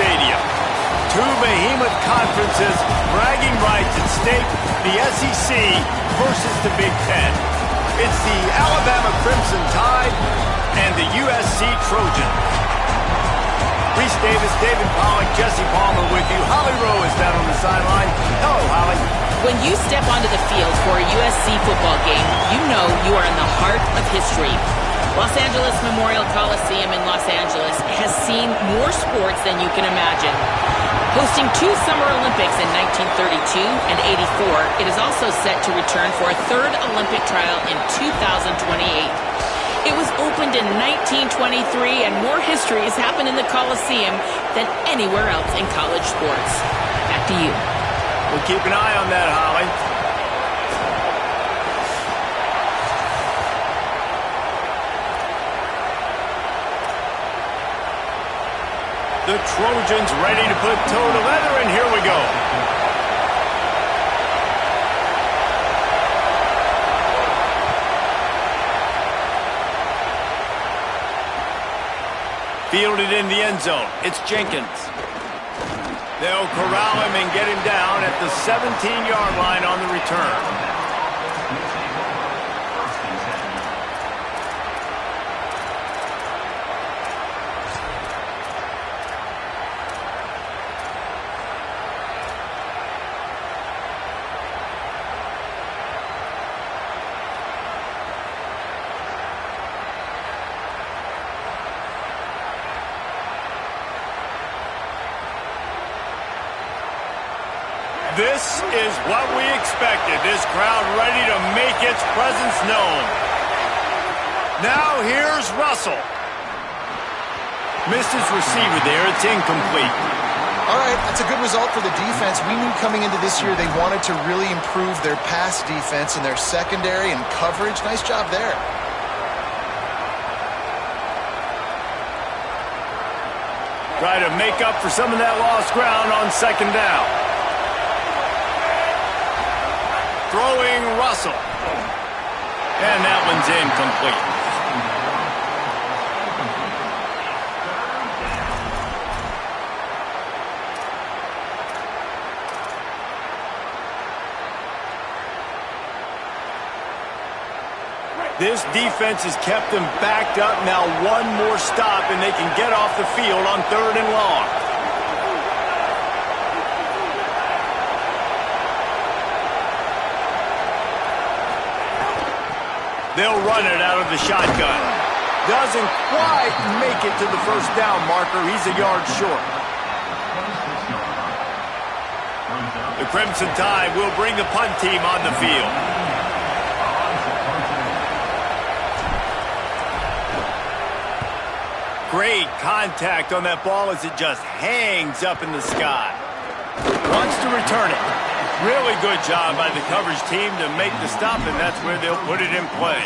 Stadium. Two behemoth conferences, bragging rights at stake, the SEC versus the Big Ten. It's the Alabama Crimson Tide and the USC Trojans. Reese Davis, David Pollack, Jesse Palmer with you. Holly Rowe is down on the sideline. Hello, Holly. When you step onto the field for a USC football game, you know you are in the heart of history. Los Angeles Memorial Coliseum in Los Angeles has seen more sports than you can imagine. Hosting two Summer Olympics in 1932 and 84, it is also set to return for a third Olympic trial in 2028. It was opened in 1923, and more history has happened in the Coliseum than anywhere else in college sports. Back to you. We'll keep an eye on that, Holly. The Trojans ready to put toe to leather, and here we go. Fielded in the end zone. It's Jenkins. They'll corral him and get him down at the 17-yard line on the return. This is what we expected. This crowd ready to make its presence known. Now here's Russell. Missed his receiver there. It's incomplete. All right, that's a good result for the defense. We knew coming into this year they wanted to really improve their pass defense and their secondary and coverage. Nice job there. Try to make up for some of that lost ground on second down. Throwing Russell. And that one's incomplete. This defense has kept them backed up. Now one more stop and they can get off the field on 3rd and long. They'll run it out of the shotgun. Doesn't quite make it to the first down marker. He's a yard short. The Crimson Tide will bring the punt team on the field. Great contact on that ball as it just hangs up in the sky. Wants to return it. Really good job by the coverage team to make the stop, and that's where they'll put it in play.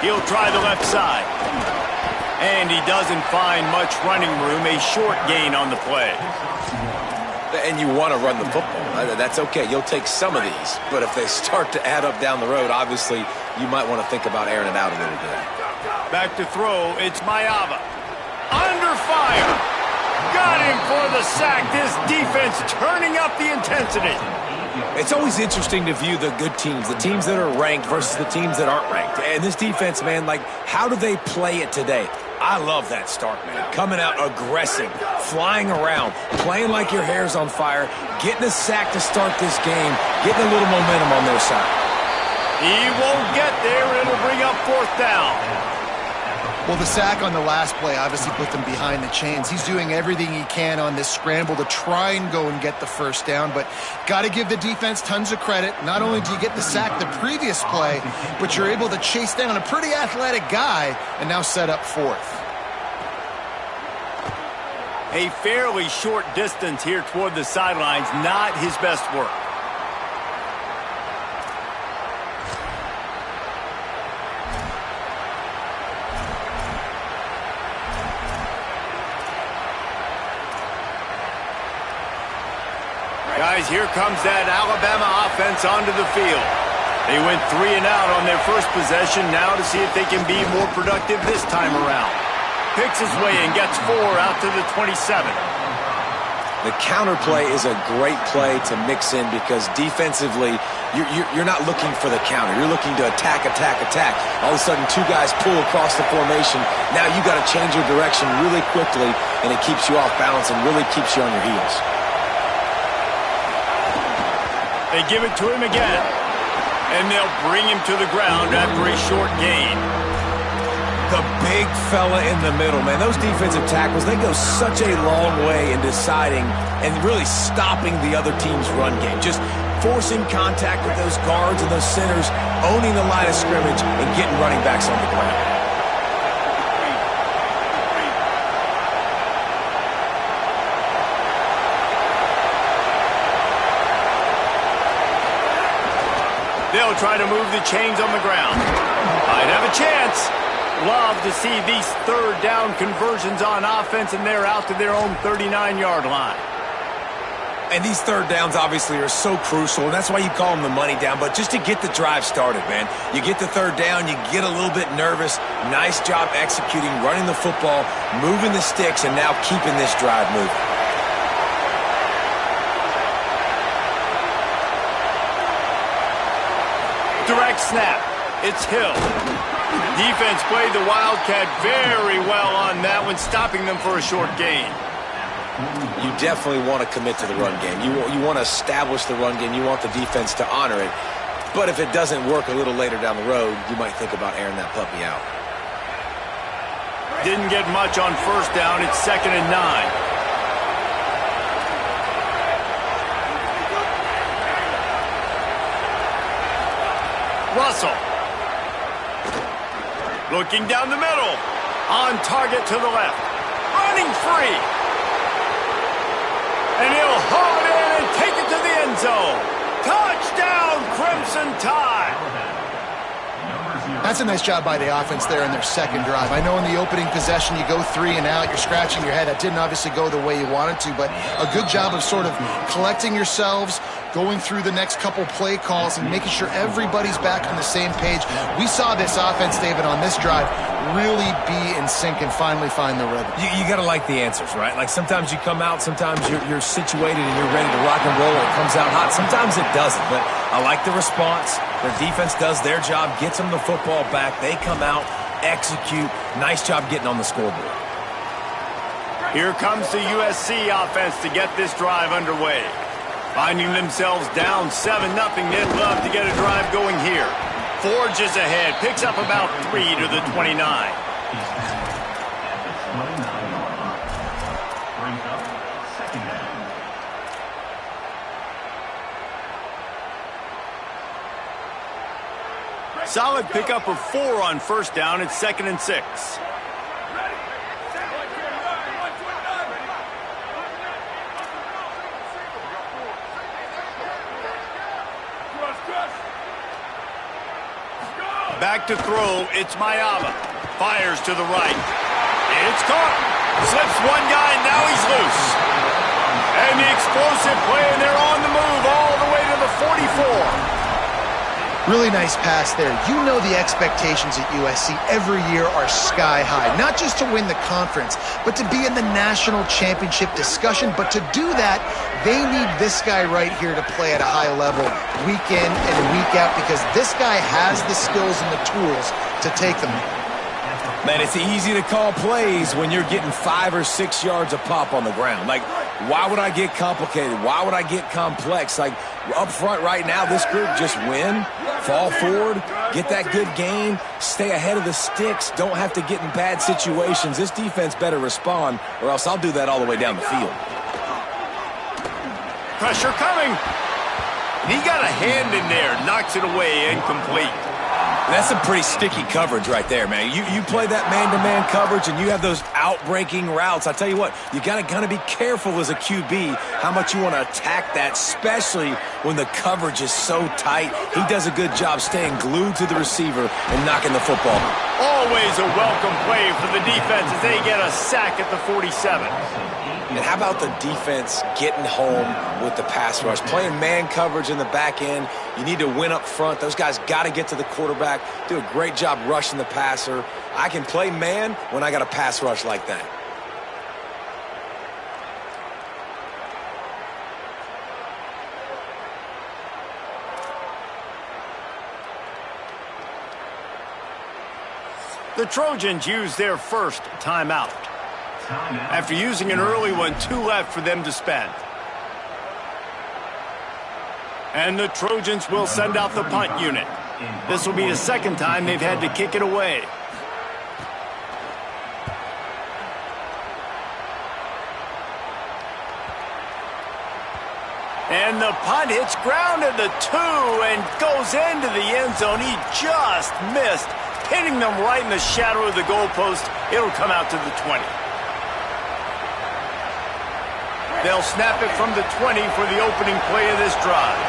He'll try the left side. And he doesn't find much running room, a short gain on the play. And you want to run the football. That's okay. You'll take some of these. But if they start to add up down the road, obviously, you might want to think about airing it out a little bit. Back to throw. It's Mayava. Under fire. Got him for the sack. This defense turning up the intensity. It's always interesting to view the good teams, the teams that are ranked versus the teams that aren't ranked. And this defense, man, like, how do they play it today? I love that start, man. Coming out aggressive, flying around, playing like your hair's on fire, getting a sack to start this game, getting a little momentum on their side. He won't get there. It'll bring up 4th down. Well, the sack on the last play obviously put them behind the chains. He's doing everything he can on this scramble to try and go and get the first down, but got to give the defense tons of credit. Not only do you get the sack the previous play, but you're able to chase down a pretty athletic guy and now set up 4th. A fairly short distance here toward the sidelines, not his best work. Guys, here comes that Alabama offense onto the field. They went 3 and out on their first possession, now to see if they can be more productive this time around. Picks his way and gets 4 out to the 27. The counter play is a great play to mix in because defensively, you're not looking for the counter. You're looking to attack, attack, attack. All of a sudden, 2 guys pull across the formation. Now you got to change your direction really quickly, and it keeps you off balance and really keeps you on your heels. They give it to him again, and they'll bring him to the ground after a short gain. The big fella in the middle, man. Those defensive tackles, they go such a long way in deciding and really stopping the other team's run game. Just forcing contact with those guards and those centers, owning the line of scrimmage, and getting running backs on the ground. They'll try to move the chains on the ground. Might have a chance. Love to see these third down conversions on offense, and they're out to their own 39-yard line. And these third downs obviously are so crucial, and that's why you call them the money down. But just to get the drive started, man, you get the third down, you get a little bit nervous. Nice job executing, running the football, moving the sticks, and now keeping this drive moving. Direct snap. It's Hill. Defense played the Wildcat very well on that one, stopping them for a short gain. You definitely want to commit to the run game. You want to establish the run game. You want the defense to honor it. But if it doesn't work a little later down the road, you might think about airing that puppy out. Didn't get much on first down. It's 2nd and 9. Russell. Looking down the middle. On target to the left. Running free. And he'll haul it in and take it to the end zone. Touchdown, Crimson Tide. That's a nice job by the offense there in their second drive. I know in the opening possession you go 3 and out, you're scratching your head. That didn't obviously go the way you wanted to, but a good job of sort of collecting yourselves, going through the next couple play calls and making sure everybody's back on the same page. We saw this offense, David, on this drive really be in sync and finally find the rhythm. You got to like the answers, right? Like sometimes you come out, sometimes you're situated and you're ready to rock and roll and it comes out hot. Sometimes it doesn't, but I like the response. Their defense does their job, gets them the football back. They come out, execute. Nice job getting on the scoreboard. Here comes the USC offense to get this drive underway. Finding themselves down 7-0, they'd love to get a drive going here. Forges ahead, picks up about 3 to the 29. Solid pickup of 4 on first down. It's 2nd and 6. Back to throw, it's Mayaba. Fires to the right. It's caught. Slips one guy, and now he's loose. And the explosive play, and they're on the move all the way to the 44. Really nice pass there. You know the expectations at USC every year are sky high. Not just to win the conference, but to be in the national championship discussion. But to do that, they need this guy right here to play at a high level week in and week out because this guy has the skills and the tools to take them. Man, it's easy to call plays when you're getting 5 or 6 yards a pop on the ground. Like, why would I get complicated? Why would I get complex? Like, up front right now, this group just win, fall forward, get that good gain, stay ahead of the sticks, don't have to get in bad situations. This defense better respond, or else I'll do that all the way down the field. Pressure coming. He got a hand in there, knocks it away, incomplete. That's some pretty sticky coverage right there, man. You play that man-to-man coverage and you have those out-breaking routes. I tell you what, you got to kind of be careful as a QB how much you want to attack that, especially when the coverage is so tight. He does a good job staying glued to the receiver and knocking the football. Always a welcome play for the defense as they get a sack at the 47. And how about the defense getting home with the pass rush? Playing man coverage in the back end. You need to win up front. Those guys got to get to the quarterback, do a great job rushing the passer. I can play man when I got a pass rush like that. The Trojans use their first timeout. After using an early one, 2 left for them to spend. And the Trojans will send out the punt unit. This will be the second time they've had to kick it away. And the punt hits ground at the 2 and goes into the end zone. He just missed, hitting them right in the shadow of the goalpost. It'll come out to the 20. They'll snap it from the 20 for the opening play of this drive.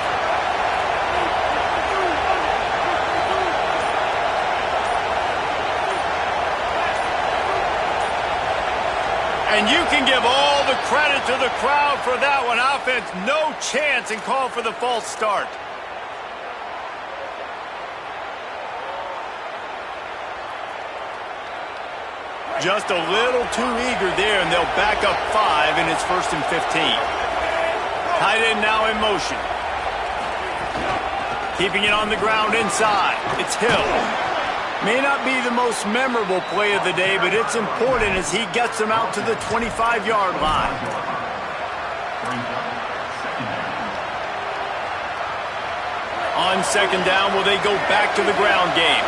And you can give all the credit to the crowd for that one. Offense, no chance, and call for the false start. Just a little too eager there, and they'll back up 5, and it's 1st and 15. Tight end now in motion. Keeping it on the ground inside. It's Hill. May not be the most memorable play of the day, but it's important as he gets them out to the 25-yard line. On second down, will they go back to the ground game?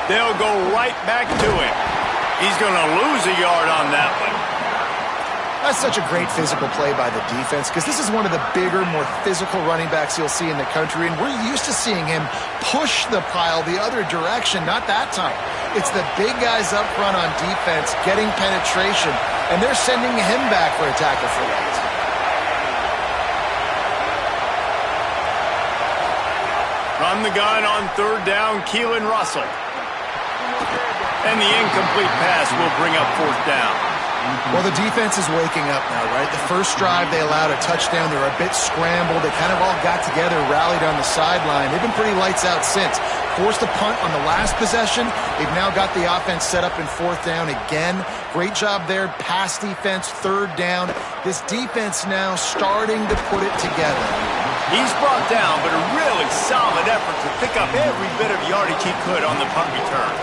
They'll go right back to him. He's going to lose a yard on that one. That's such a great physical play by the defense because this is one of the bigger, more physical running backs you'll see in the country, and we're used to seeing him push the pile the other direction. Not that time. It's the big guys up front on defense getting penetration, and they're sending him back for a tackle for loss. From the gun on third down, Keelan Russell. And the incomplete pass will bring up 4th down. Well, the defense is waking up now, right? The first drive, they allowed a touchdown. They were a bit scrambled. They kind of all got together, rallied on the sideline. They've been pretty lights out since. Forced a punt on the last possession. They've now got the offense set up in 4th down again. Great job there. Pass defense, 3rd down. This defense now starting to put it together. He's brought down, but a really solid effort to pick up every bit of yardage he could on the punt return.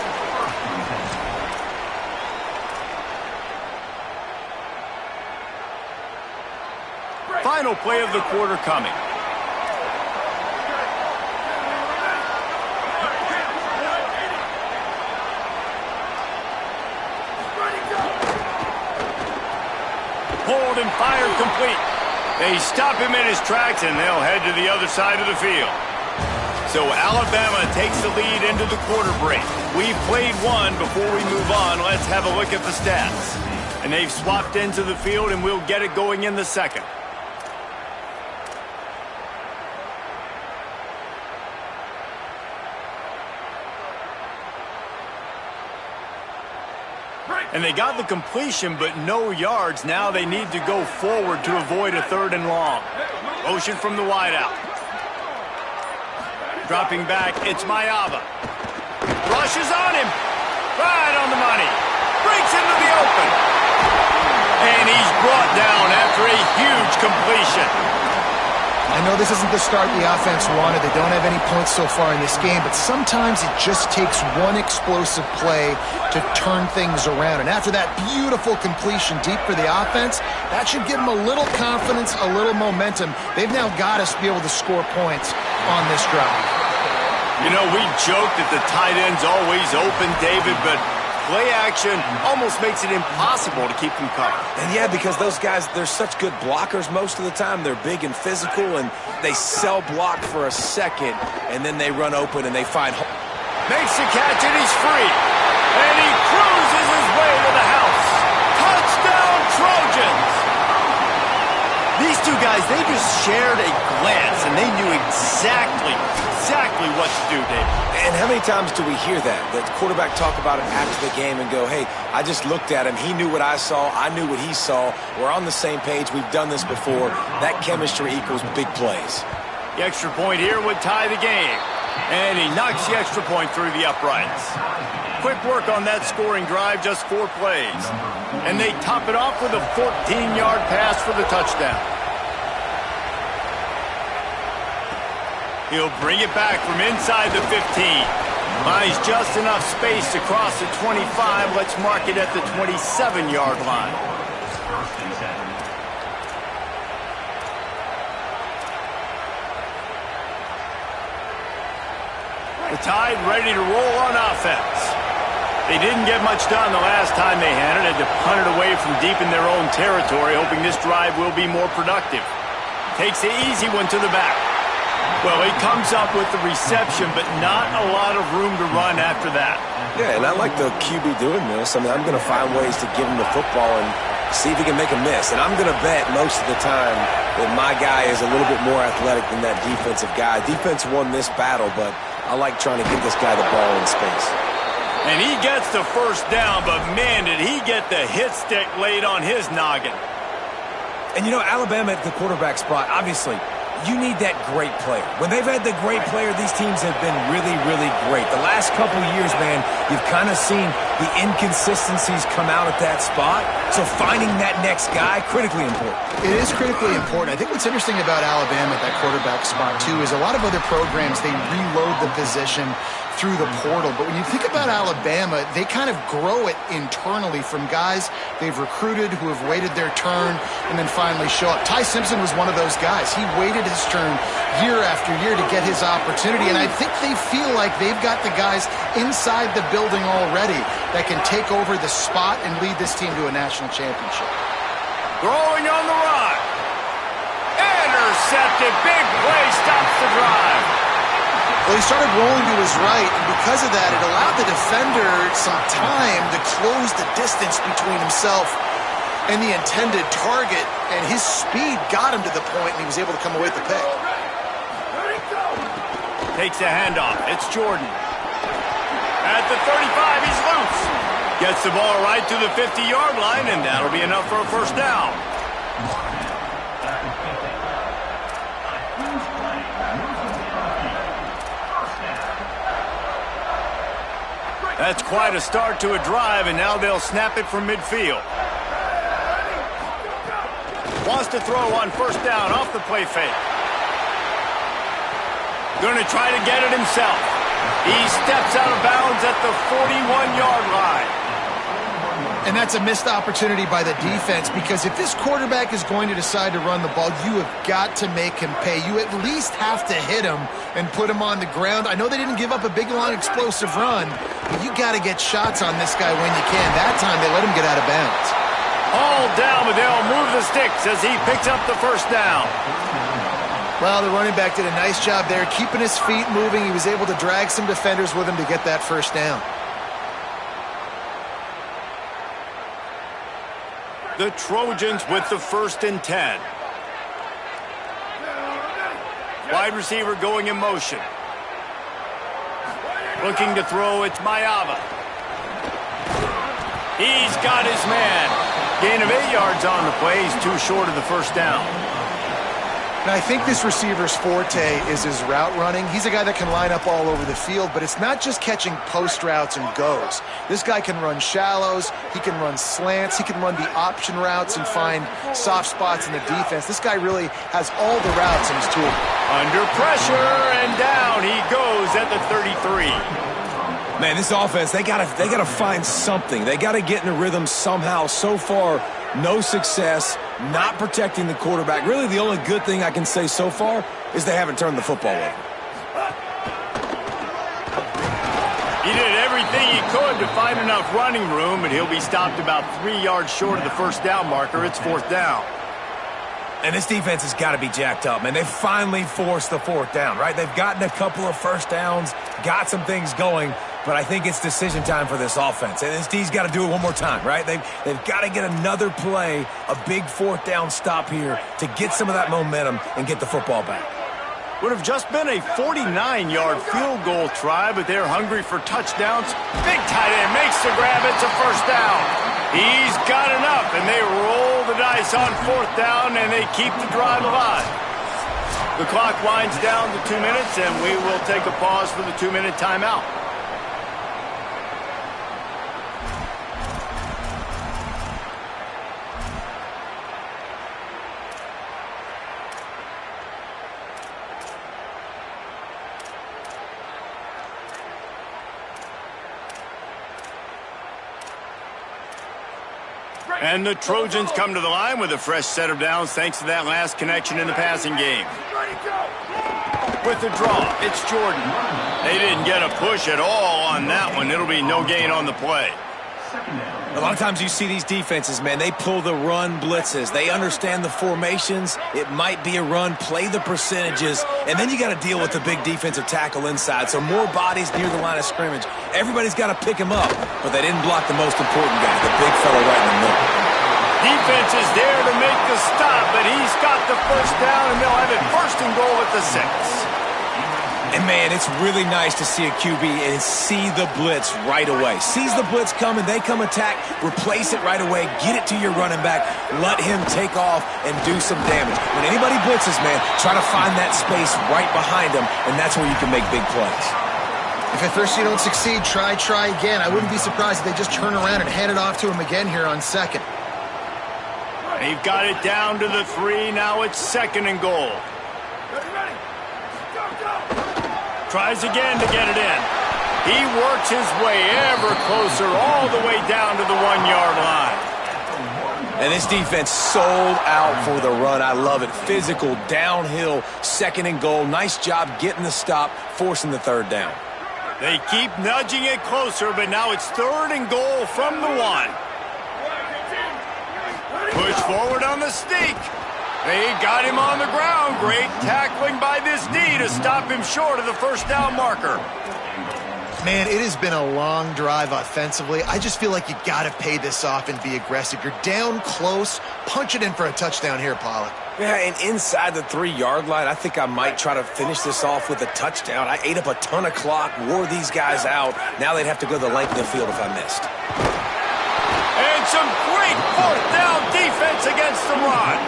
Final play of the quarter coming. Pulled and fired complete. They stop him in his tracks, and they'll head to the other side of the field. So Alabama takes the lead into the quarter break. We've played one. Before we move on, let's have a look at the stats. And they've swapped into the field, and we'll get it going in the second. And they got the completion, but no yards. Now they need to go forward to avoid a 3rd and long. Motion from the wideout. Dropping back, it's Mayava. Rushes on him. Right on the money. Breaks into the open. And he's brought down after a huge completion. I know this isn't the start the offense wanted. They don't have any points so far in this game, but sometimes it just takes one explosive play to turn things around. And after that beautiful completion deep for the offense, that should give them a little confidence, a little momentum. They've now got to be able to score points on this drive. You know, we joke that the tight end's always open, David, but play action almost makes it impossible to keep them covered. And yeah, because those guys, they're such good blockers most of the time. They're big and physical, and they sell block for a second, and then they run open and they find home. Makes the catch, and he's free. And he cruises his way to the house. Touchdown, Trojans! These two guys, they just shared a glance, and they knew exactly what to do, Dave. And how many times do we hear that? The quarterback talk about it after the game and go, hey, I just looked at him. He knew what I saw. I knew what he saw. We're on the same page. We've done this before. That chemistry equals big plays. The extra point here would tie the game. And he knocks the extra point through the uprights. Quick work on that scoring drive, just 4 plays. And they top it off with a 14-yard pass for the touchdown. He'll bring it back from inside the 15. Finds just enough space to cross the 25. Let's mark it at the 27-yard line. The Tide ready to roll on offense. They didn't get much done the last time they had it. Had to punt it away from deep in their own territory, hoping this drive will be more productive. Takes the easy one to the back. Well, he comes up with the reception, but not a lot of room to run after that. Yeah, and I like the QB doing this. I mean, I'm going to find ways to give him the football and see if he can make a miss. And I'm going to bet most of the time that my guy is a little bit more athletic than that defensive guy. Defense won this battle, but I like trying to get this guy the ball in space. And he gets the first down, but man, did he get the hit stick laid on his noggin. And you know, Alabama at the quarterback spot, obviously, you need that great player. When they've had the great player, these teams have been really, really great. The last couple of years, man, you've kind of seen the inconsistencies come out at that spot. So finding that next guy, critically important. It is critically important. I think what's interesting about Alabama at that quarterback spot, too, is a lot of other programs, they reload the position through the portal. But when you think about Alabama, they kind of grow it internally from guys they've recruited who have waited their turn and then finally show up. Ty Simpson was one of those guys. He waited his turn year after year to get his opportunity, and I think they feel like they've got the guys inside the building already that can take over the spot and lead this team to a national championship. Throwing on the run. Intercepted. Big play stops the drive. Well, he started rolling to his right, and because of that, it allowed the defender some time to close the distance between himself and the intended target, and his speed got him to the point, and he was able to come away with the pick. Takes a handoff. It's Jordan. At the 35, he's loose. Gets the ball right to the 50-yard line, and that'll be enough for a first down. That's quite a start to a drive, and now they'll snap it from midfield. Wants to throw on first down off the play fake. Going to try to get it himself. He steps out of bounds at the 41-yard line. And that's a missed opportunity by the defense, because if this quarterback is going to decide to run the ball, you have got to make him pay. You at least have to hit him and put him on the ground. I know they didn't give up a big, long, explosive run, but you got to get shots on this guy when you can. That time they let him get out of bounds. All down, but they'll move the sticks as he picks up the first down. Well, the running back did a nice job there, keeping his feet moving. He was able to drag some defenders with him to get that first down. The Trojans with the 1st and 10. Wide receiver going in motion. Looking to throw, it's Mayava. He's got his man. Gain of 8 yards on the play. He's too short of the first down. Now, I think this receiver's forte is his route running. He's a guy that can line up all over the field, but it's not just catching post routes and goes. This guy can run shallows, he can run slants, he can run the option routes and find soft spots in the defense. This guy really has all the routes in his tool. Under pressure, and down he goes at the 33. Man, this offense, they gotta find something. They gotta get in a rhythm somehow. So far, no success, not protecting the quarterback. Really, the only good thing I can say so far is they haven't turned the football over. He did everything he could to find enough running room, and he'll be stopped about 3 yards short of the first down marker. It's 4th down. And this defense has got to be jacked up, man. They finally forced the 4th down, right? They've gotten a couple of first downs, got some things going, but I think it's decision time for this offense. And this D's got to do it one more time, right? They've got to get another play, a big fourth down stop here to get some of that momentum and get the football back. Would have just been a 49-yard field goal try, but they're hungry for touchdowns. Big tight end makes the grab. It's a first down. He's got enough, and they roll the dice on fourth down, and they keep the drive alive. The clock winds down to 2 minutes, and we will take a pause for the 2-minute timeout. And the Trojans come to the line with a fresh set of downs thanks to that last connection in the passing game. With the draw, it's Jordan. They didn't get a push at all on that one. It'll be no gain on the play. A lot of times you see these defenses, man, they pull the run blitzes. They understand the formations. It might be a run, play the percentages, and then you got to deal with the big defensive tackle inside. So more bodies near the line of scrimmage. Everybody's got to pick him up, but they didn't block the most important guy, the big fellow right in the middle. Defense is there to make the stop, but he's got the first down, and they'll have it first and goal at the 6. And, man, it's really nice to see a QB and see the blitz right away. Sees the blitz coming, they come attack, replace it right away, get it to your running back, let him take off and do some damage. When anybody blitzes, man, try to find that space right behind them, and that's where you can make big plays. If at first you don't succeed, try again. I wouldn't be surprised if they just turn around and hand it off to him again here on second. They've got it down to the 3. Now it's second and goal. Tries again to get it in. He works his way ever closer all the way down to the 1-yard line. And this defense sold out for the run. I love it. Physical, downhill, second and goal. Nice job getting the stop, forcing the third down. They keep nudging it closer, but now it's third and goal from the 1. Push forward on the sneak. They got him on the ground. Great tackling by this D to stop him short of the first down marker. Man, it has been a long drive offensively. I just feel like you got to pay this off and be aggressive. You're down close. Punch it in for a touchdown here, Pollack. Yeah, and inside the 3-yard line, I think I might try to finish this off with a touchdown. I ate up a ton of clock, wore these guys out. Now they'd have to go the length of the field if I missed. And some great fourth down defense against the run.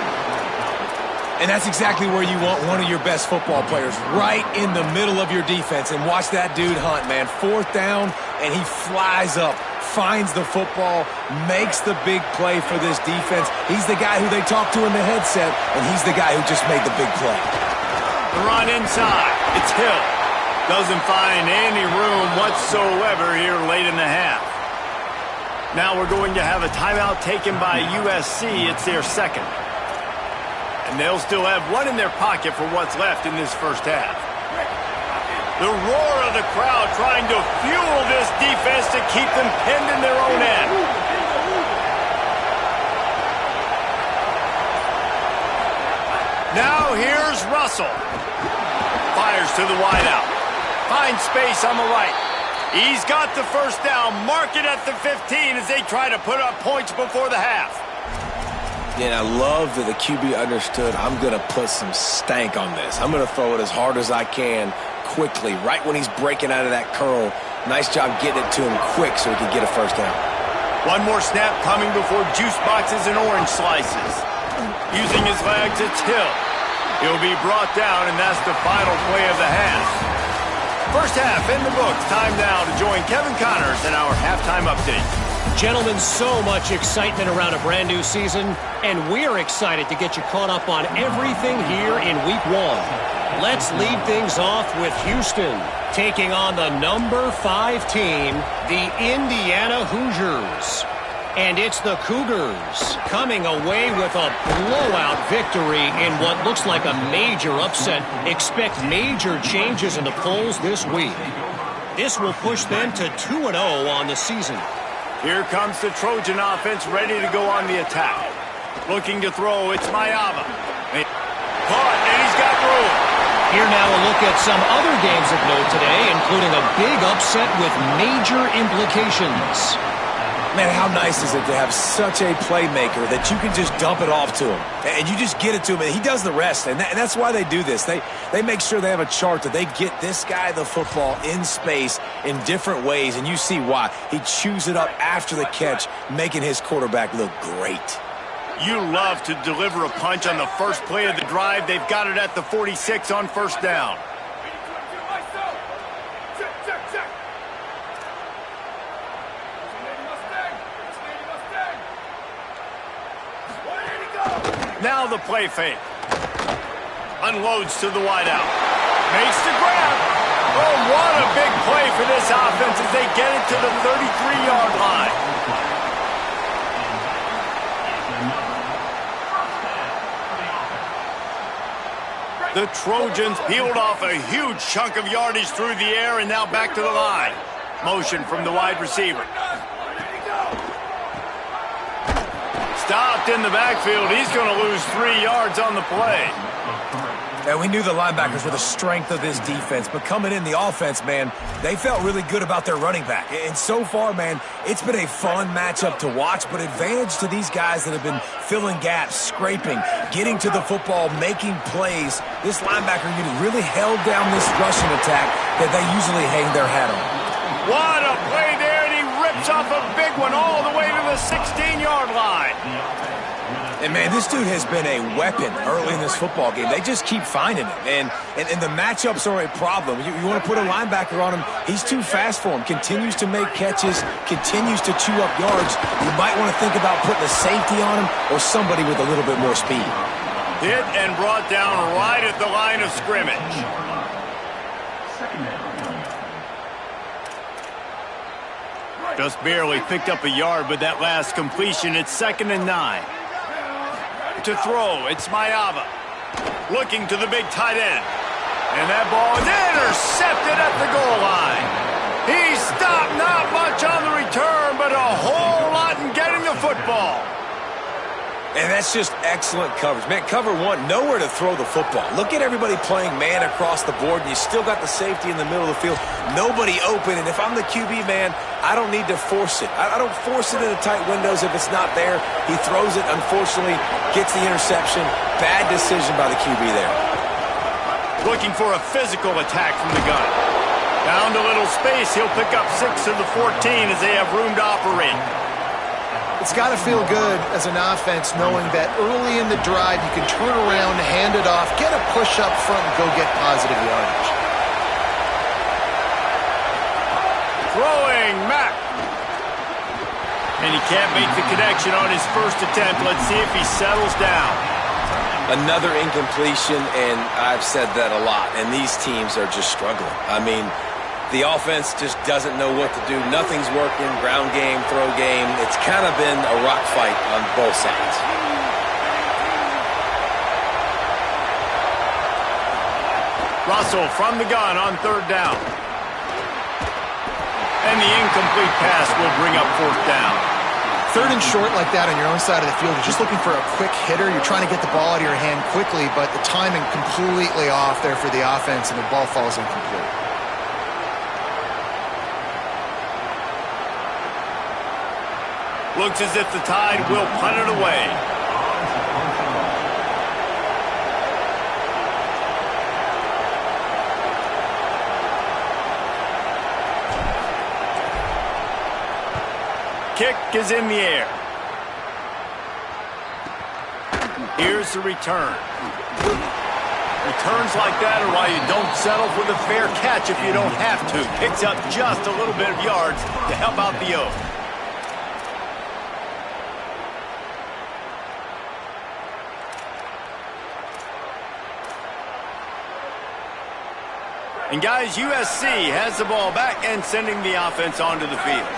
And that's exactly where you want one of your best football players, right in the middle of your defense. And watch that dude hunt, man. Fourth down, and he flies up, finds the football, makes the big play for this defense. He's the guy who they talk to in the headset, and he's the guy who just made the big play. The run inside. It's Hill. Doesn't find any room whatsoever here late in the half. Now we're going to have a timeout taken by USC. It's their second. And they'll still have one in their pocket for what's left in this first half. The roar of the crowd trying to fuel this defense to keep them pinned in their own end. Now here's Russell. Fires to the wideout. Finds space on the right. He's got the first down. Mark it at the 15 as they try to put up points before the half. Yeah, and I love that the QB understood I'm going to put some stank on this. I'm going to throw it as hard as I can quickly, right when he's breaking out of that curl. Nice job getting it to him quick so he could get a first down. One more snap coming before juice boxes and orange slices. Using his legs, it's Hill. He'll be brought down, and that's the final play of the half. First half in the books. Time now to join Kevin Connors in our halftime update. Gentlemen, so much excitement around a brand new season, and we're excited to get you caught up on everything here in Week 1. Let's lead things off with Houston, taking on the number 5 team, the Indiana Hoosiers. And it's the Cougars coming away with a blowout victory in what looks like a major upset. Expect major changes in the polls this week. This will push them to 2-0 on the season. Here comes the Trojan offense ready to go on the attack. Looking to throw, it's Mayava. Caught, and he's got room. Here now a look at some other games of note today, including a big upset with major implications. Man, how nice is it to have such a playmaker that you can just dump it off to him. And you just get it to him, and he does the rest. And that's why they do this. They make sure they have a chart that they get this guy the football in space in different ways, and you see why. He chews it up after the catch, making his quarterback look great. You love to deliver a punch on the first play of the drive. They've got it at the 46 on first down. Now the play fake. Unloads to the wideout. Makes the grab. Oh, what a big play for this offense as they get it to the 33-yard line. The Trojans peeled off a huge chunk of yardage through the air and now back to the line. Motion from the wide receiver. Stopped in the backfield. He's going to lose 3 yards on the play. And we knew the linebackers were the strength of this defense, but coming in the offense, man, they felt really good about their running back. And so far, man, it's been a fun matchup to watch, but advantage to these guys that have been filling gaps, scraping, getting to the football, making plays. This linebacker unit really held down this rushing attack that they usually hang their hat on. What a play there, and he rips off a big one all the way to the 16-yard line. And, man, this dude has been a weapon early in this football game. They just keep finding it. And the matchups are a problem. You want to put a linebacker on him, he's too fast for him. Continues to make catches, continues to chew up yards. You might want to think about putting a safety on him or somebody with a little bit more speed. Hit and brought down right at the line of scrimmage. Just barely picked up a yard with that last completion. It's 2nd and 9. To throw, it's Mayava. Looking to the big tight end. And that ball is intercepted at the goal line. He stopped not much on the return, but a whole lot in getting the football. And that's just excellent coverage. Man, cover one, nowhere to throw the football. Look at everybody playing man across the board, and you still got the safety in the middle of the field. Nobody open, and if I'm the QB, man, I don't need to force it. I don't force it into tight windows if it's not there. He throws it, unfortunately, gets the interception. Bad decision by the QB there. Looking for a physical attack from the gun. Found a little space. He'll pick up 6 of the 14 as they have room to operate. It's got to feel good as an offense knowing that early in the drive you can turn around, hand it off, get a push up front, and go get positive yardage. Throwing Mack. And he can't make the connection on his first attempt. Let's see if he settles down. Another incompletion, and I've said that a lot, and these teams are just struggling. I mean, the offense just doesn't know what to do. Nothing's working. Ground game, throw game. It's kind of been a rock fight on both sides. Russell from the gun on 3rd down. And the incomplete pass will bring up 4th down. 3rd and short like that on your own side of the field. You're just looking for a quick hitter. You're trying to get the ball out of your hand quickly, but the timing completely off there for the offense, and the ball falls incomplete. Looks as if the Tide will punt it away. Kick is in the air. Here's the return. Returns like that are why you don't settle for the fair catch if you don't have to. Picks up just a little bit of yards to help out the O. And guys, USC has the ball back and sending the offense onto the field.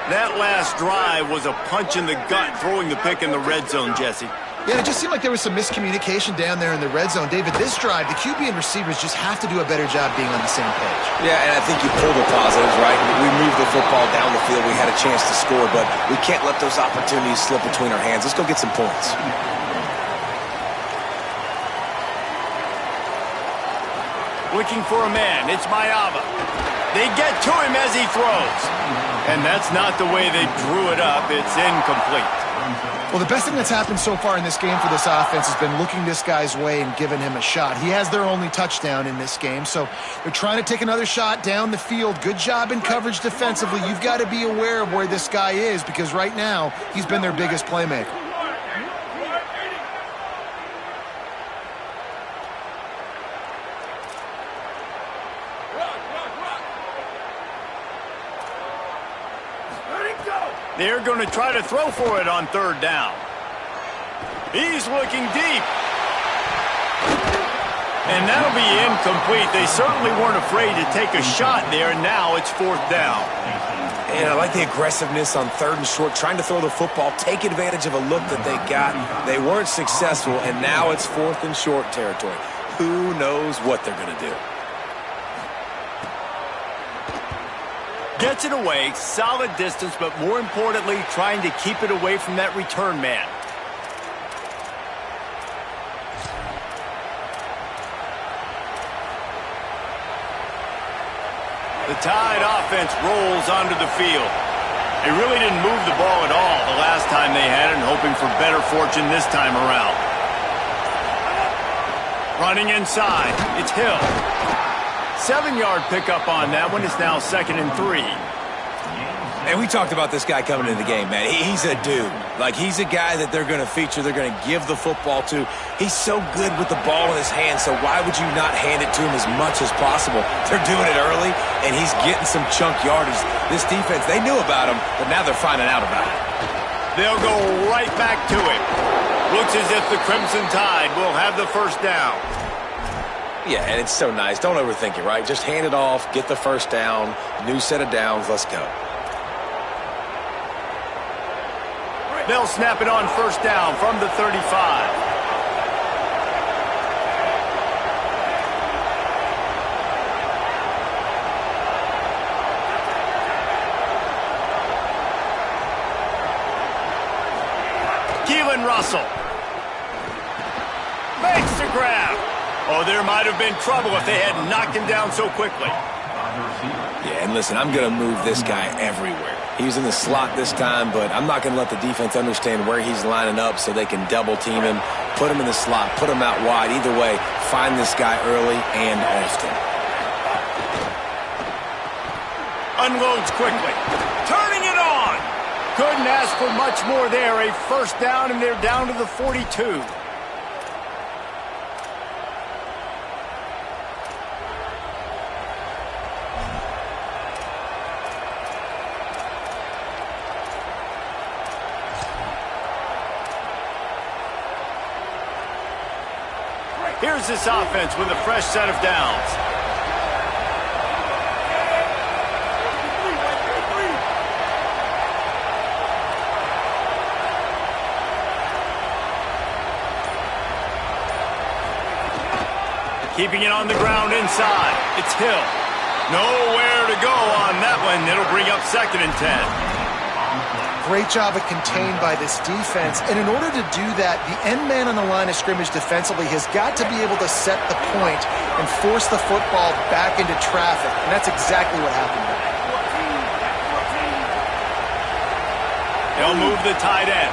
That last drive was a punch in the gut, throwing the pick in the red zone, Jesse. Yeah, it just seemed like there was some miscommunication down there in the red zone. David, this drive, the QB and receivers just have to do a better job being on the same page. Yeah, and I think you pull the positives, right? We moved the football down the field. We had a chance to score, but we can't let those opportunities slip between our hands. Let's go get some points. Looking for a man. It's Mayava. They get to him as he throws. And that's not the way they drew it up. It's incomplete. Well, the best thing that's happened so far in this game for this offense has been looking this guy's way and giving him a shot. He has their only touchdown in this game, so they're trying to take another shot down the field. Good job in coverage defensively. You've got to be aware of where this guy is because right now he's been their biggest playmaker. They're going to try to throw for it on third down. He's looking deep. And that'll be incomplete. They certainly weren't afraid to take a shot there. Now it's fourth down. And I like the aggressiveness on third and short, trying to throw the football, take advantage of a look that they got. They weren't successful, and now it's fourth and short territory. Who knows what they're going to do? Gets it away, solid distance, but more importantly, trying to keep it away from that return man. The Tide offense rolls onto the field. They really didn't move the ball at all the last time they had it, and hoping for better fortune this time around. Running inside, it's Hill. 7-yard pickup on that one. It's now 2nd and 3. And we talked about this guy coming into the game, man. He's a dude. Like, he's a guy that they're going to feature, they're going to give the football to. He's so good with the ball in his hand, so why would you not hand it to him as much as possible? They're doing it early, and he's getting some chunk yardage. This defense, they knew about him, but now they're finding out about it. They'll go right back to it. Looks as if the Crimson Tide will have the first down. Yeah, and it's so nice. Don't overthink it, right? Just hand it off, get the first down, new set of downs, let's go. They'll snap it on first down from the 35. Keelan Russell makes the grab. Oh, there might have been trouble if they had knocked him down so quickly. Yeah, and listen, I'm going to move this guy everywhere. He's in the slot this time, but I'm not going to let the defense understand where he's lining up so they can double team him, put him in the slot, put him out wide. Either way, find this guy early and often. Unloads quickly. Turning it on. Couldn't ask for much more there. A first down, and they're down to the 42. Here's this offense with a fresh set of downs. Keeping it on the ground inside. It's Hill. Nowhere to go on that one. It'll bring up 2nd and 10. Great job of contained by this defense. And in order to do that, the end man on the line of scrimmage defensively has got to be able to set the point and force the football back into traffic. And that's exactly what happened there. They'll move the tight end.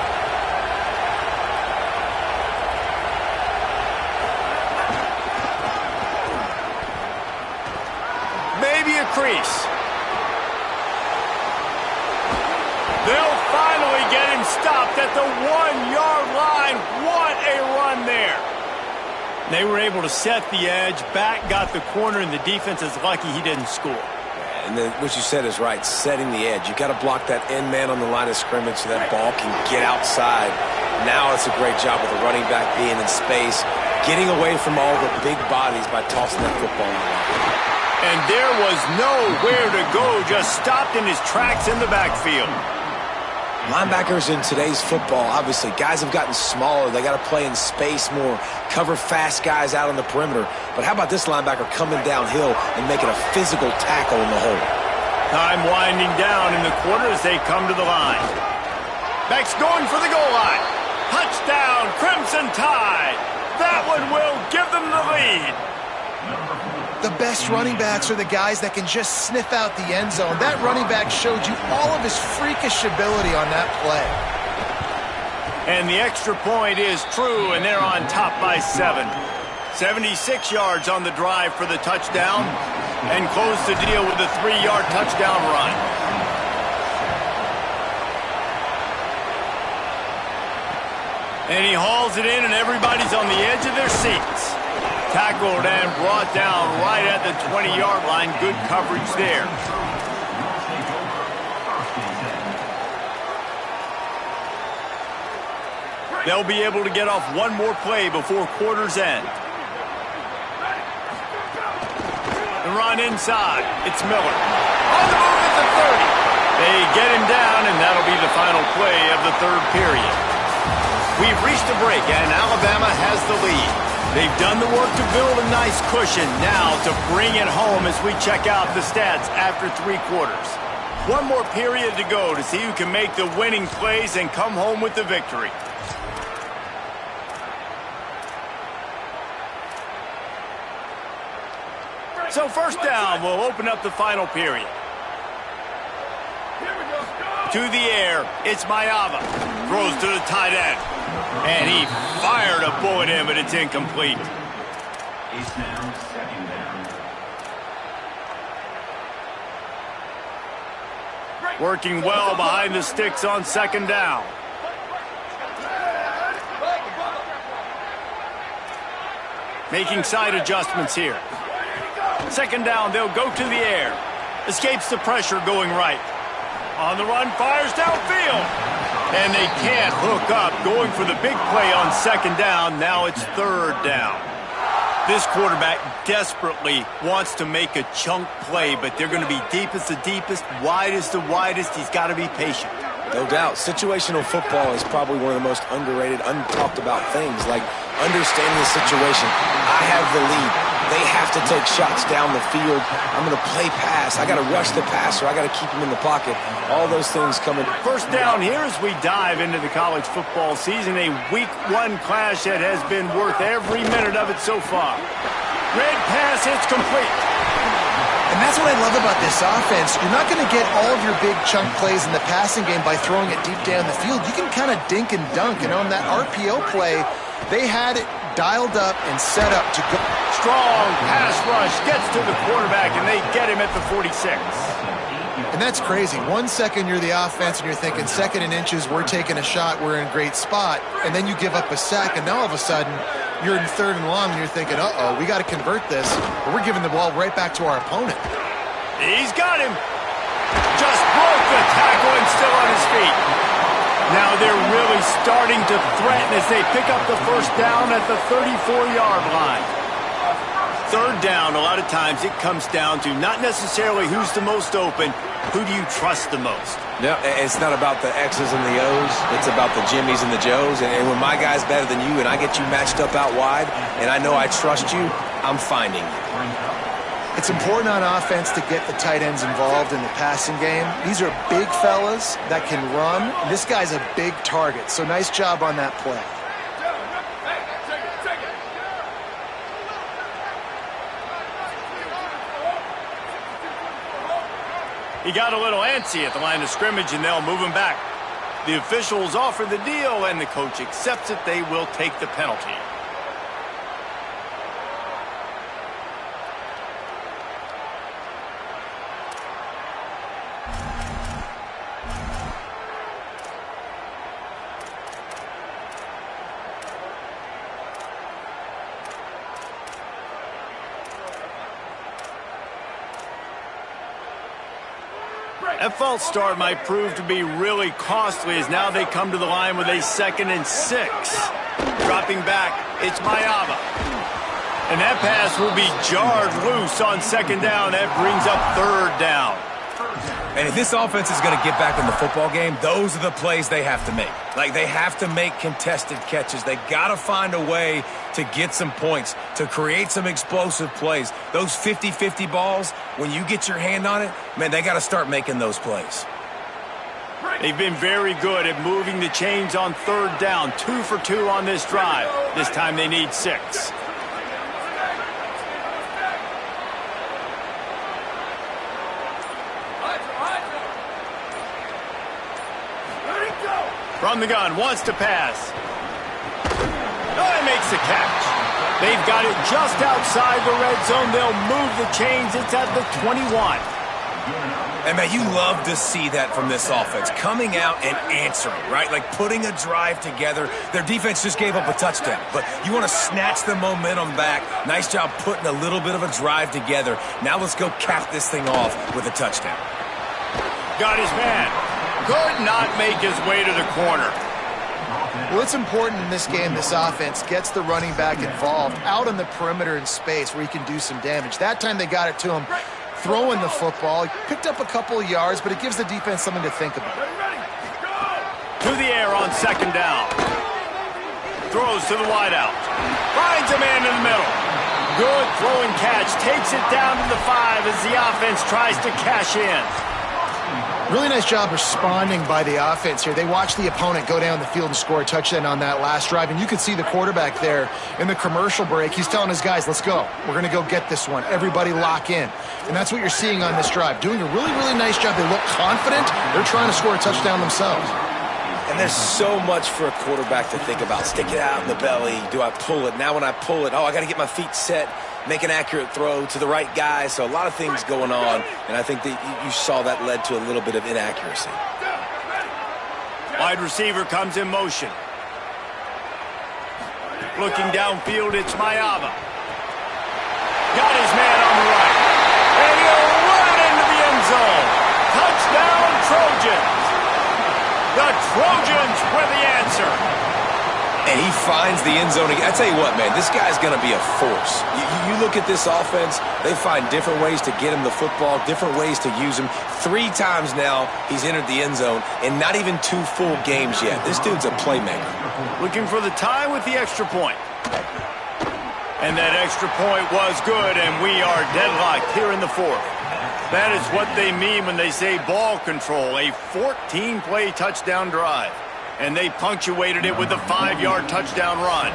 Maybe a crease. They'll finally get him stopped at the 1-yard line. What a run there. They were able to set the edge, back got the corner, and the defense is lucky he didn't score. And then what you said is right, setting the edge. You got to block that end man on the line of scrimmage so that ball can get outside. Now it's a great job with the running back being in space, getting away from all the big bodies by tossing that football around. And there was nowhere to go, just stopped in his tracks in the backfield. Linebackers in today's football, obviously, guys have gotten smaller. They got to play in space more, cover fast guys out on the perimeter. But how about this linebacker coming downhill and making a physical tackle in the hole? Time winding down in the quarter as they come to the line. Backs going for the goal line. Touchdown, Crimson Tide. That one will give them the lead. The best running backs are the guys that can just sniff out the end zone. That running back showed you all of his freakish ability on that play. And the extra point is true, and they're on top by 7. 76 yards on the drive for the touchdown, and close the deal with a 3-yard touchdown run. And he hauls it in, and everybody's on the edge of their seats. Tackled and brought down right at the 20-yard line. Good coverage there. They'll be able to get off one more play before quarter's end. The run inside. It's Miller. On the move at the 30. They get him down, and that'll be the final play of the third period. We've reached a break, and Alabama has the lead. They've done the work to build a nice cushion. Now to bring it home as we check out the stats after 3 quarters. One more period to go to see who can make the winning plays and come home with the victory. So first down will open up the final period. To the air, it's Mayava. Throws to the tight end. And he fired a bullet in, but it's incomplete. It's now 2nd down. Working well behind the sticks on 2nd down. Making side adjustments here. 2nd down, they'll go to the air. Escapes the pressure going right. On the run, fires downfield. And they can't hook up. Going for the big play on 2nd down. Now it's 3rd down. This quarterback desperately wants to make a chunk play, but they're going to be deepest the deepest, widest the widest. He's got to be patient. No doubt. Situational football is probably one of the most underrated, untalked about things, like understanding the situation. I have the lead. They have to take shots down the field. I'm going to play pass. I got to rush the passer. I got to keep him in the pocket. All those things coming. First down here as we dive into the college football season. A week 1 clash that has been worth every minute of it so far. Red pass, it's complete. And that's what I love about this offense. You're not going to get all of your big chunk plays in the passing game by throwing it deep down the field. You can kind of dink and dunk. And on that RPO play, they had it dialed up and set up to go. Strong pass rush gets to the quarterback, and they get him at the 46. And that's crazy. 1 second you're the offense, and you're thinking 2nd and inches, we're taking a shot, we're in a great spot. And then you give up a sack, and now all of a sudden you're in 3rd and long, and you're thinking, uh-oh, we got to convert this. But we're giving the ball right back to our opponent. He's got him. Just broke the tackle and still on his feet. Now they're really starting to threaten as they pick up the first down at the 34-yard line. 3rd down, a lot of times it comes down to not necessarily who's the most open, who do you trust the most? No, it's not about the X's and the O's. It's about the Jimmies and the Joes. And when my guy's better than you and I get you matched up out wide and I know I trust you, I'm finding you. It's important on offense to get the tight ends involved in the passing game. These are big fellas that can run. This guy's a big target, so nice job on that play. He got a little antsy at the line of scrimmage, and they'll move him back. The officials offer the deal, and the coach accepts it. They will take the penalty. That false start might prove to be really costly as now they come to the line with a 2nd and 6. Dropping back, it's Mayava. And that pass will be jarred loose on 2nd down. That brings up 3rd down. And if this offense is going to get back in the football game, those are the plays they have to make. Like, they have to make contested catches. They got to find a way to get some points, to create some explosive plays. Those 50-50 balls, when you get your hand on it, man, they got to start making those plays. They've been very good at moving the chains on 3rd down. 2 for 2 on this drive. This time they need 6. From the gun, wants to pass. Oh, he makes the catch. They've got it just outside the red zone. They'll move the chains. It's at the 21. And, man, you love to see that from this offense. Coming out and answering, right? Like putting a drive together. Their defense just gave up a touchdown. But you want to snatch the momentum back. Nice job putting a little bit of a drive together. Now let's go cap this thing off with a touchdown. Got his man. Could not make his way to the corner. Well, it's important in this game, this offense gets the running back involved out on the perimeter in space where he can do some damage. That time they got it to him throwing the football. He picked up a couple of yards, but it gives the defense something to think about. To the air on second down. Throws to the wideout. Finds a man in the middle. Good throw and catch. Takes it down to the 5 as the offense tries to cash in. Really nice job responding by the offense here. They watched the opponent go down the field and score a touchdown on that last drive, and you could see the quarterback there in the commercial break. He's telling his guys, let's go. We're going to go get this one. Everybody lock in. And that's what you're seeing on this drive. Doing a really, really nice job. They look confident. They're trying to score a touchdown themselves. And there's so much for a quarterback to think about. Stick it out in the belly. Do I pull it? Now when I pull it, I got to get my feet set, make an accurate throw to the right guy. So a lot of things going on, and I think that you saw that led to a little bit of inaccuracy. Wide receiver comes in motion. Looking downfield, it's Mayava. Got his man on the right. And he'll run into the end zone. Touchdown, Trojans. The Trojans were the answer. And he finds the end zone again. I tell you what, man, this guy's going to be a force. You look at this offense, they find different ways to get him the football, different ways to use him. 3 times now he's entered the end zone, and not even 2 full games yet. This dude's a playmaker. Looking for the tie with the extra point. And that extra point was good, and we are deadlocked here in the 4th. That is what they mean when they say ball control, a 14-play touchdown drive. And they punctuated it with a 5-yard touchdown run.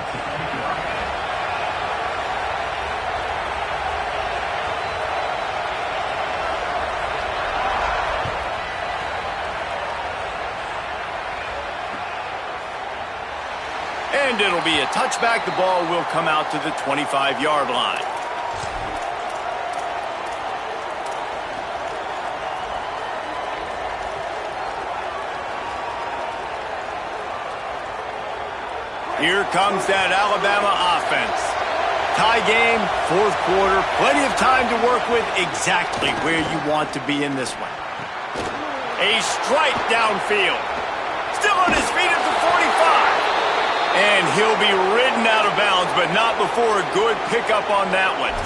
And it'll be a touchback. The ball will come out to the 25-yard line. Here comes that Alabama offense. Tie game, 4th quarter, plenty of time to work with, exactly where you want to be in this one. A strike downfield. Still on his feet at the 45. And he'll be ridden out of bounds, but not before a good pickup on that one.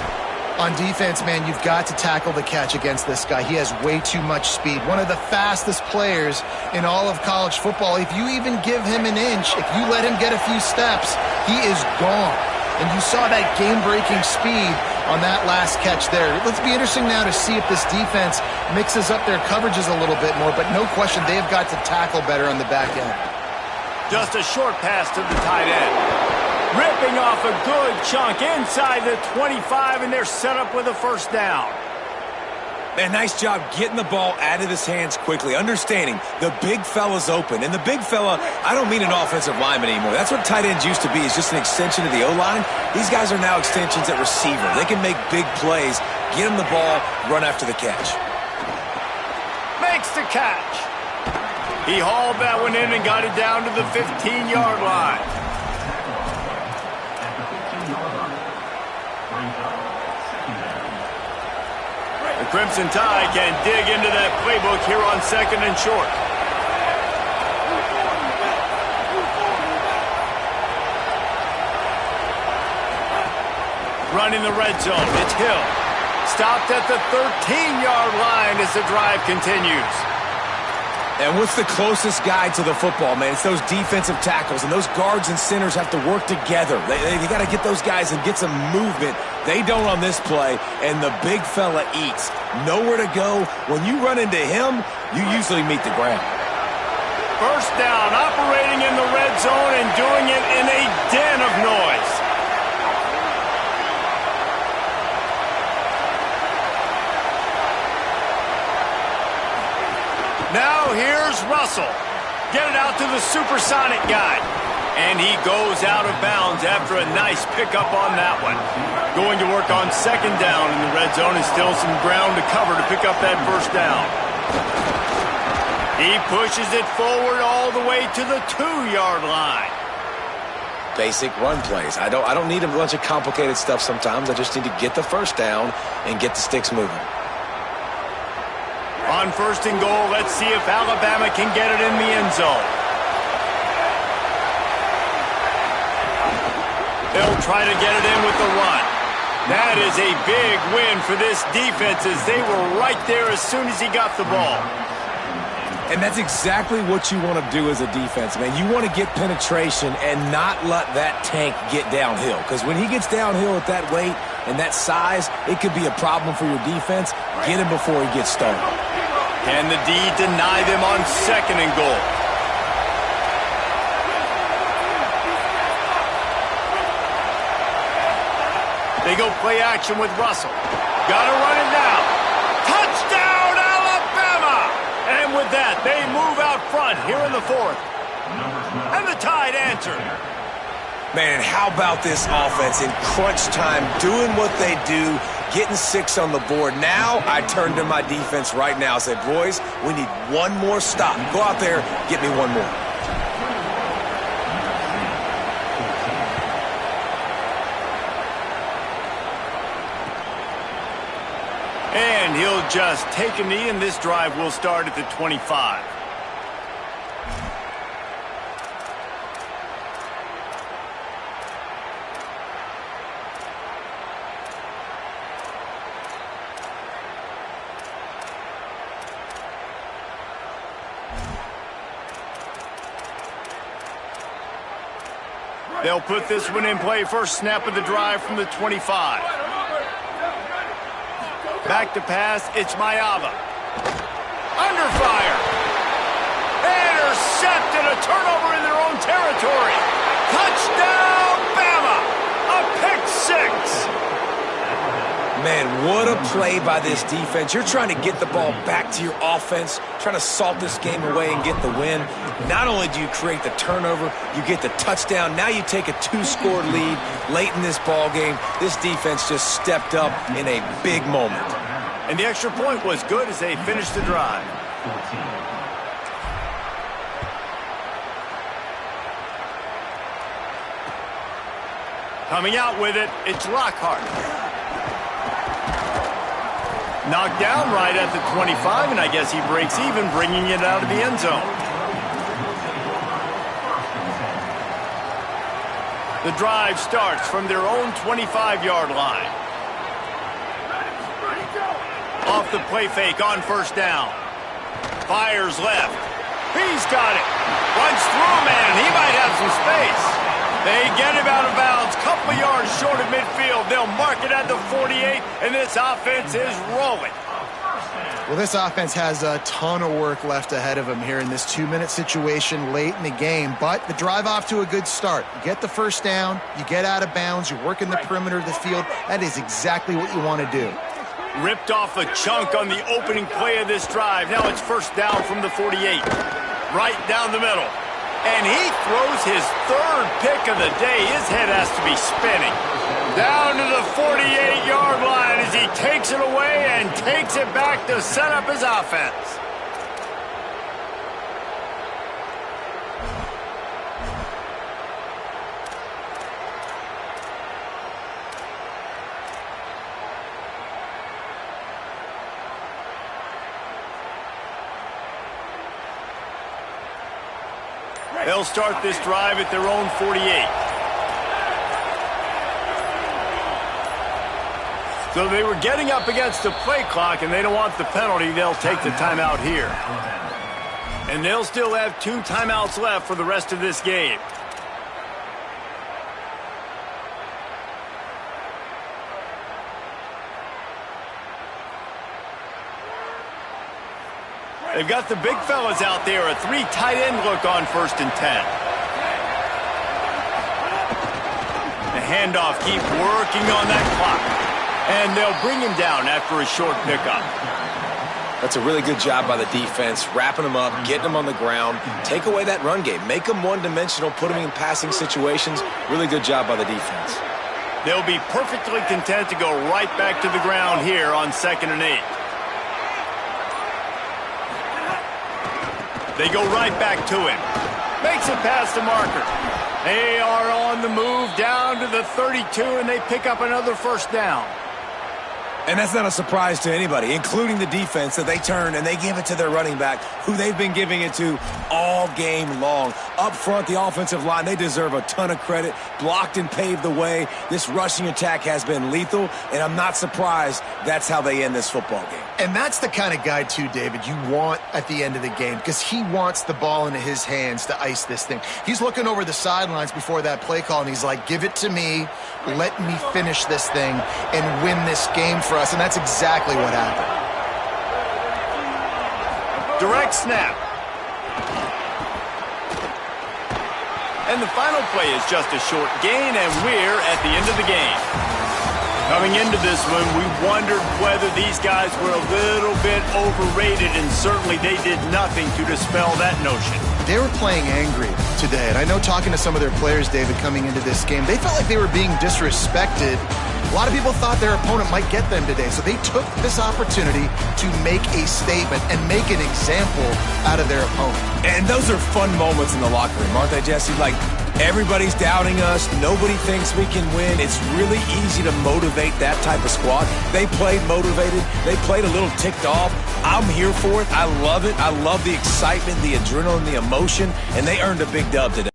On defense, man, you've got to tackle the catch against this guy. He has way too much speed. One of the fastest players in all of college football. If you even give him an inch, if you let him get a few steps, he is gone. And you saw that game-breaking speed on that last catch there. Let's be interesting now to see if this defense mixes up their coverages a little bit more, but no question they've got to tackle better on the back end. Just a short pass to the tight end. Ripping off a good chunk inside the 25, and they're set up with a first down. Man, nice job getting the ball out of his hands quickly, understanding the big fella's open. And the big fella, I don't mean an offensive lineman anymore. That's what tight ends used to be, is just an extension of the O-line. These guys are now extensions at receiver. They can make big plays, get him the ball, run after the catch. Makes the catch. He hauled that one in and got it down to the 15-yard line. The Crimson Tide can dig into that playbook here on 2nd and short. Running the red zone, it's Hill. Stopped at the 13-yard line as the drive continues. And what's the closest guy to the football, man? It's those defensive tackles, and those guards and centers have to work together. They got to get those guys and get some movement. They don't on this play, and the big fella eats. Nowhere to go. When you run into him, you usually meet the ground. First down, operating in the red zone and doing it in a den of noise. Now here's Russell. Get it out to the supersonic guy. And he goes out of bounds after a nice pickup on that one. Going to work on second down in the red zone, and still some ground to cover to pick up that first down. He pushes it forward all the way to the 2-yard line. Basic run plays. I don't need a bunch of complicated stuff sometimes. I just need to get the first down and get the sticks moving. On first and goal, let's see if Alabama can get it in the end zone. They'll try to get it in with the run. That is a big win for this defense, as they were right there as soon as he got the ball. And that's exactly what you want to do as a defense, man. You want to get penetration and not let that tank get downhill. Because when he gets downhill at that weight and that size, it could be a problem for your defense. Get him before he gets started. Can the D deny them on second and goal? They go play action with Russell. Gotta run it now. Touchdown, Alabama! And with that, they move out front here in the fourth. And the Tide answer. Man, how about this offense in crunch time, doing what they do, getting 6 on the board. Now I turn to my defense right now and say, boys, we need one more stop. Go out there, get me one more. And he'll just take a knee, and this drive will start at the 25. They'll put this one in play. First snap of the drive from the 25. Back to pass, it's Mayava. Under fire. Intercepted, a turnover in their own territory. Touchdown, Bama! A pick 6. Man, what a play by this defense. You're trying to get the ball back to your offense, trying to salt this game away and get the win. Not only do you create the turnover, you get the touchdown. Now you take a 2-score lead late in this ball game. This defense just stepped up in a big moment. And the extra point was good as they finished the drive. Coming out with it, it's Lockhart. Knocked down right at the 25, and I guess he breaks even, bringing it out of the end zone. The drive starts from their own 25-yard line. Off the play fake on first down. Fires left. He's got it. Runs through, man. He might have some space. They get him out of bounds. Couple yards short of midfield. They'll mark it at the 48, and this offense is rolling. Well, this offense has a ton of work left ahead of them here in this 2-minute situation late in the game. But the drive off to a good start. You get the first down, you get out of bounds, you're working the perimeter of the field. That is exactly what you want to do. Ripped off a chunk on the opening play of this drive. Now it's first down from the 48. Right down the middle. And he throws his third pick of the day. His head has to be spinning. Down to the 48-yard line as he takes it away and takes it back to set up his offense. They'll start this drive at their own 48. So they were getting up against the play clock, and they don't want the penalty. They'll take the timeout here. And they'll still have 2 timeouts left for the rest of this game. They've got the big fellas out there, a 3 tight end look on first and 10. The handoff keeps working on that clock. And they'll bring him down after a short pickup. That's a really good job by the defense, wrapping them up, getting them on the ground, take away that run game, make them one-dimensional, put them in passing situations. Really good job by the defense. They'll be perfectly content to go right back to the ground here on 2nd and 8. They go right back to him. Makes it past the marker. They are on the move down to the 32, and they pick up another first down. And that's not a surprise to anybody, including the defense, that they turn and they give it to their running back, who they've been giving it to all game long. Up front, the offensive line, they deserve a ton of credit. Blocked and paved the way. This rushing attack has been lethal, and I'm not surprised that's how they end this football game. And that's the kind of guy, too, David, you want at the end of the game, because he wants the ball into his hands to ice this thing. He's looking over the sidelines before that play call, and he's like, give it to me, let me finish this thing and win this game for us. And that's exactly what happened. Direct snap. And the final play is just a short gain, and we're at the end of the game. Coming into this one, we wondered whether these guys were a little bit overrated, and certainly they did nothing to dispel that notion. They were playing angry today, and I know talking to some of their players, David, coming into this game, they felt like they were being disrespected. A lot of people thought their opponent might get them today, so they took this opportunity to make a statement and make an example out of their opponent. And those are fun moments in the locker room, aren't they, Jesse? Like, everybody's doubting us. Nobody thinks we can win. It's really easy to motivate that type of squad. They played motivated. They played a little ticked off. I'm here for it. I love it. I love the excitement, the adrenaline, the emotion, and they earned a big dub today.